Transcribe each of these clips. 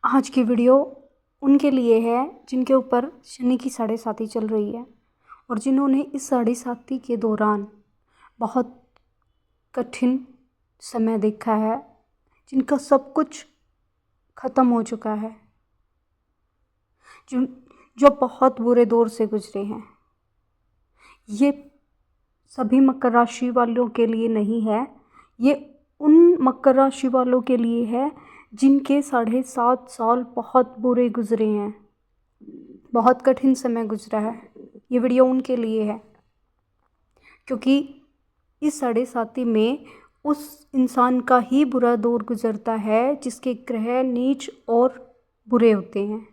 आज की वीडियो उनके लिए है जिनके ऊपर शनि की साढ़े साती चल रही है और जिन्होंने इस साढ़े साती के दौरान बहुत कठिन समय देखा है, जिनका सब कुछ ख़त्म हो चुका है, जो बहुत बुरे दौर से गुजरे हैं। ये सभी मकर राशि वालों के लिए नहीं है, ये उन मकर राशि वालों के लिए है जिनके 7.5 साल बहुत बुरे गुजरे हैं, बहुत कठिन समय गुजरा है। ये वीडियो उनके लिए है क्योंकि इस साढ़े साती में उस इंसान का ही बुरा दौर गुजरता है जिसके ग्रह नीच और बुरे होते हैं।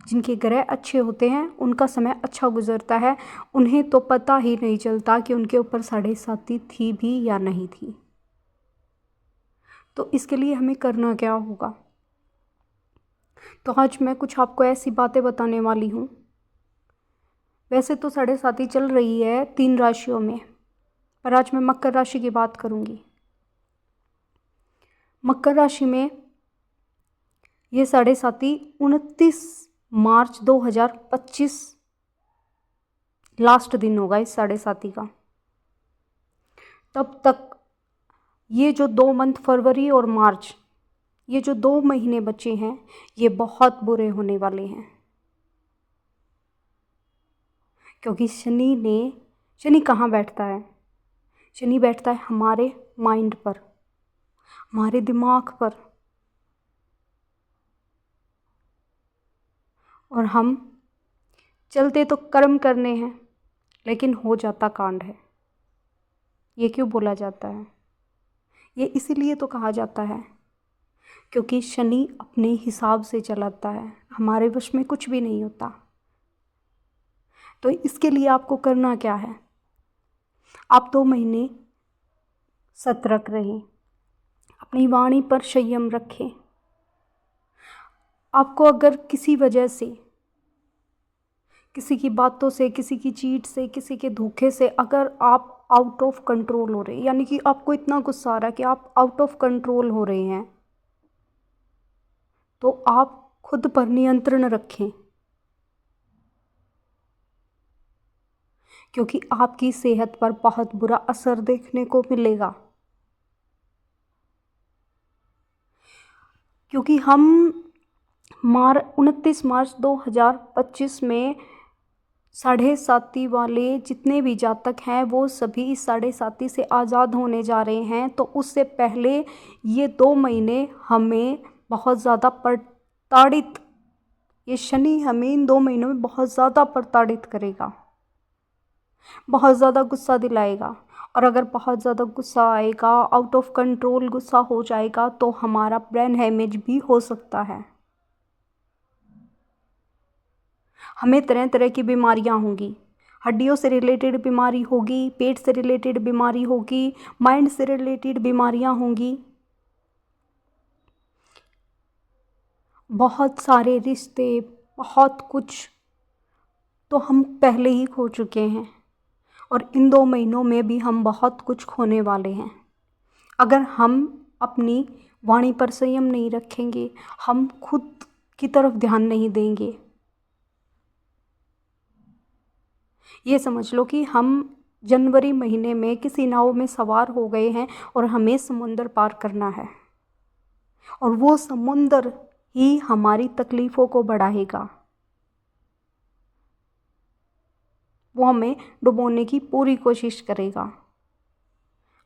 जिनके ग्रह अच्छे होते हैं उनका समय अच्छा गुजरता है, उन्हें तो पता ही नहीं चलता कि उनके ऊपर साढ़े साती थी भी या नहीं थी। तो इसके लिए हमें करना क्या होगा? तो आज मैं कुछ आपको ऐसी बातें बताने वाली हूँ। वैसे तो साढ़े साती चल रही है 3 राशियों में, पर आज मैं मकर राशि की बात करूँगी। मकर राशि में ये साढ़े साती 29 मार्च 2025 लास्ट दिन होगा इस साढ़े साती का। तब तक ये जो 2 मंथ फरवरी और मार्च, ये जो 2 महीने बचे हैं, ये बहुत बुरे होने वाले हैं क्योंकि शनि कहाँ बैठता है? शनि बैठता है हमारे माइंड पर, हमारे दिमाग पर, और हम चलते तो कर्म करने हैं लेकिन हो जाता कांड है। ये क्यों बोला जाता है? ये इसीलिए तो कहा जाता है क्योंकि शनि अपने हिसाब से चलाता है, हमारे वश में कुछ भी नहीं होता। तो इसके लिए आपको करना क्या है? आप 2 महीने सतर्क रहें, अपनी वाणी पर संयम रखें। आपको अगर किसी वजह से, किसी की बातों से, किसी की चीट से, किसी के धोखे से अगर आप आउट ऑफ कंट्रोल हो रहे, यानी कि आपको इतना गुस्सा आ रहा है कि आप आउट ऑफ कंट्रोल हो रहे हैं, तो आप खुद पर नियंत्रण रखें क्योंकि आपकी सेहत पर बहुत बुरा असर देखने को मिलेगा। क्योंकि हम 29 मार्च 2025 में साढ़े साती वाले जितने भी जातक हैं वो सभी इस साढ़े साती से आज़ाद होने जा रहे हैं। तो उससे पहले ये 2 महीने हमें बहुत ज़्यादा प्रताड़ित, ये शनि हमें इन 2 महीनों में बहुत ज़्यादा प्रताड़ित करेगा, बहुत ज़्यादा गुस्सा दिलाएगा। और अगर बहुत ज़्यादा गुस्सा आएगा, आउट ऑफ कंट्रोल गुस्सा हो जाएगा, तो हमारा ब्रेन हैमेज भी हो सकता है। हमें तरह तरह की बीमारियां होंगी, हड्डियों से रिलेटेड बीमारी होगी, पेट से रिलेटेड बीमारी होगी, माइंड से रिलेटेड बीमारियां होंगी, बहुत सारे रिश्ते, बहुत कुछ तो हम पहले ही खो चुके हैं और इन 2 महीनों में भी हम बहुत कुछ खोने वाले हैं। अगर हम अपनी वाणी पर संयम नहीं रखेंगे, हम खुद की तरफ ध्यान नहीं देंगे, ये समझ लो कि हम जनवरी महीने में किसी नाव में सवार हो गए हैं और हमें समुंदर पार करना है और वो समुंदर ही हमारी तकलीफ़ों को बढ़ाएगा, वो हमें डुबोने की पूरी कोशिश करेगा।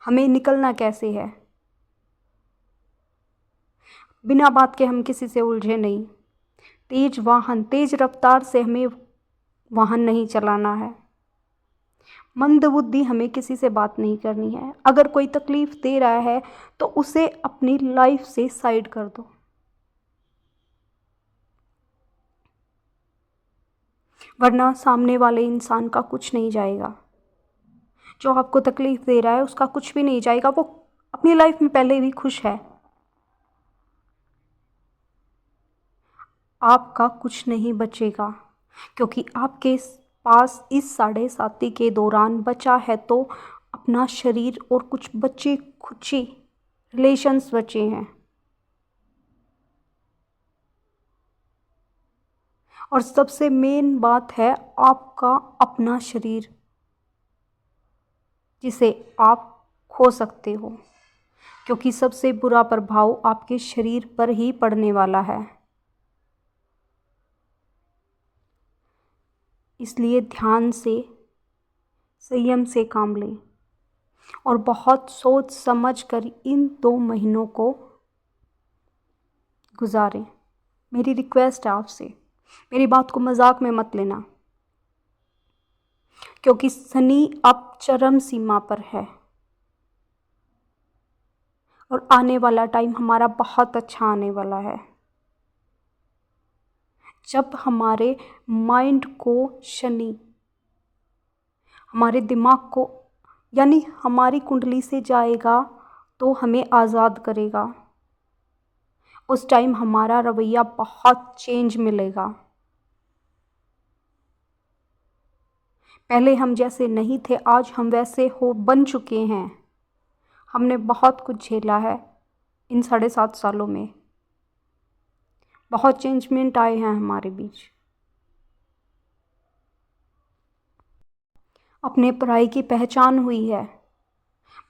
हमें निकलना कैसे है? बिना बात के हम किसी से उलझे नहीं। तेज रफ्तार से हमें वाहन नहीं चलाना है। मंदबुद्धि हमें किसी से बात नहीं करनी है। अगर कोई तकलीफ़ दे रहा है तो उसे अपनी लाइफ से साइड कर दो, वरना सामने वाले इंसान का कुछ नहीं जाएगा। जो आपको तकलीफ़ दे रहा है उसका कुछ भी नहीं जाएगा, वो अपनी लाइफ में पहले भी खुश है। आपका कुछ नहीं बचेगा क्योंकि आपके पास इस साढ़े साती के दौरान बचा है तो अपना शरीर और कुछ बचे खुचे रिलेशंस बचे हैं। और सबसे मेन बात है आपका अपना शरीर, जिसे आप खो सकते हो, क्योंकि सबसे बुरा प्रभाव आपके शरीर पर ही पड़ने वाला है। इसलिए ध्यान से, संयम से काम लें और बहुत सोच समझ कर इन 2 महीनों को गुजारें। मेरी रिक्वेस्ट है आपसे, मेरी बात को मजाक में मत लेना, क्योंकि शनि अब चरम सीमा पर है और आने वाला टाइम हमारा बहुत अच्छा आने वाला है। जब हमारे माइंड को शनि हमारे दिमाग को यानी हमारी कुंडली से जाएगा तो हमें आज़ाद करेगा। उस टाइम हमारा रवैया बहुत चेंज मिलेगा। पहले हम जैसे नहीं थे, आज हम वैसे बन चुके हैं। हमने बहुत कुछ झेला है इन 7.5 सालों में। बहुत चेंजमेंट आए हैं हमारे बीच। अपने पराई की पहचान हुई है।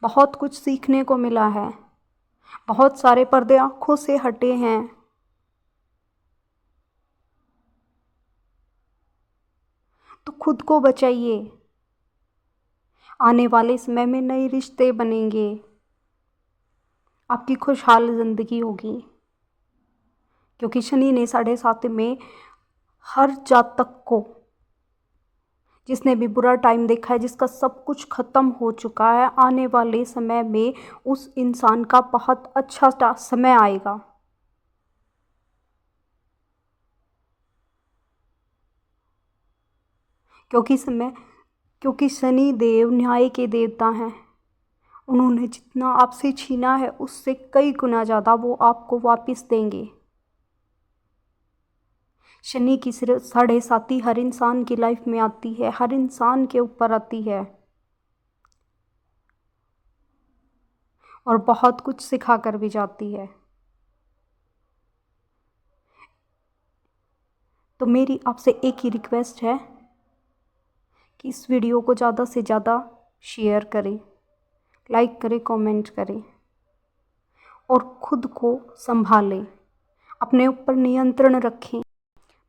बहुत कुछ सीखने को मिला है। बहुत सारे पर्दे आँखों से हटे हैं। तो खुद को बचाइए। आने वाले समय में नए रिश्ते बनेंगे। आपकी खुशहाल ज़िंदगी होगी, क्योंकि शनि ने 7.5 में हर जातक को, जिसने भी बुरा टाइम देखा है, जिसका सब कुछ ख़त्म हो चुका है, आने वाले समय में उस इंसान का बहुत अच्छा समय आएगा। क्योंकि शनि देव न्याय के देवता हैं। उन्होंने जितना आपसे छीना है उससे कई गुना ज़्यादा वो आपको वापस देंगे। शनि की सिर्फ 7.5 हर इंसान की लाइफ में आती है, हर इंसान के ऊपर आती है और बहुत कुछ सिखा कर भी जाती है। तो मेरी आपसे एक ही रिक्वेस्ट है कि इस वीडियो को ज़्यादा से ज़्यादा शेयर करें, लाइक करें, कमेंट करें और खुद को संभालें, अपने ऊपर नियंत्रण रखें।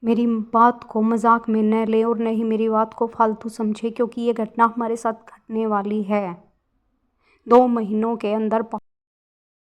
मेरी बात को मजाक में न लें और न ही मेरी बात को फालतू समझें, क्योंकि ये घटना हमारे साथ घटने वाली है। 2 महीनों के अंदर